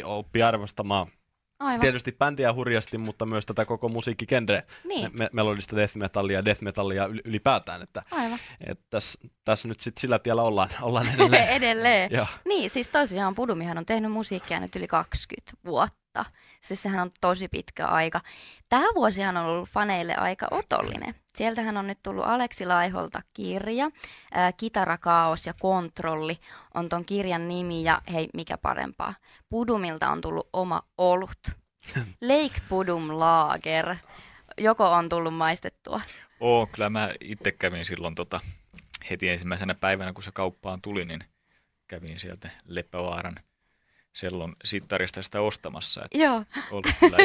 Oppi arvostamaan Aivan. tietysti bändiä hurjasti, mutta myös tätä koko musiikkigenreä, Niin. melodista death metallia ylipäätään. Aivan. Että tässä nyt sitten sillä tiellä ollaan edelleen. Edelleen. Joo. Niin, siis tosiaan Pudumihan on tehnyt musiikkia nyt yli 20 vuotta. Siis sehän on tosi pitkä aika. Tämä vuosihan on ollut faneille aika otollinen. Sieltähän on nyt tullut Aleksi Laiholta kirja, Kitara, Kaos ja Kontrolli on ton kirjan nimi ja hei, mikä parempaa. Pudumilta on tullut oma olut. Lake Pudum Lager. Joko on tullut maistettua? Kyllä mä itse kävin silloin heti ensimmäisenä päivänä, kun se kauppaan tuli, niin kävin sieltä Leppävaaran Sellon sittarista sitä ostamassa. Että Joo. oli kyllä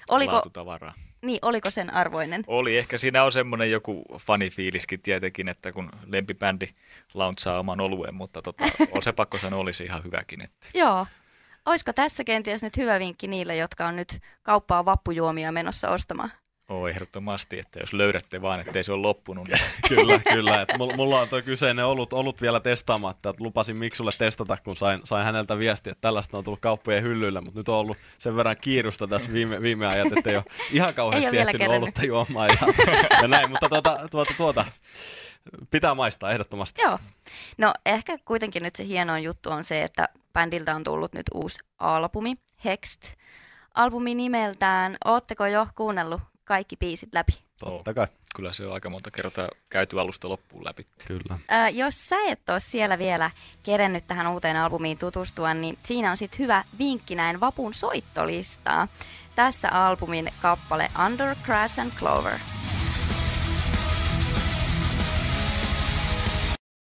ihan laatutavaraa. Niin, oliko sen arvoinen? Oli. Ehkä siinä on semmoinen joku fanifiiliskin tietenkin, että kun lempibändi launchaa oman oluen, mutta on se pakko sanoa, olisi ihan hyväkin. Että. Joo. Olisiko tässä kenties nyt hyvä vinkki niille, jotka on nyt kauppaa vappujuomia menossa ostamaan? Ehdottomasti, että jos löydätte vaan, ettei se ole loppunut. Niin. Kyllä. Että mulla on tuo kyseinen olut vielä testaamatta. Että lupasin Miksulle testata, kun sain häneltä viestiä, että tällaista on tullut kauppojen hyllyillä, mutta nyt on ollut sen verran kiirusta tässä viime ajat, että ei ole ihan kauheasti ehtinyt olutta juomaan ja näin. Mutta pitää maistaa ehdottomasti. Joo. No ehkä kuitenkin nyt se hienoin juttu on se, että bändiltä on tullut nyt uusi albumi, Hext. Albumi nimeltään, ootteko jo kuunnellut kaikki biisit läpi? Totta kai. Kyllä se on aika monta kertaa käyty alusta loppuun läpi. Kyllä. Jos sä et ole siellä vielä kerennyt tähän uuteen albumiin tutustua, niin siinä on sitten hyvä vinkki näin vapun soittolistaa. Tässä albumin kappale Under Grass and Clover.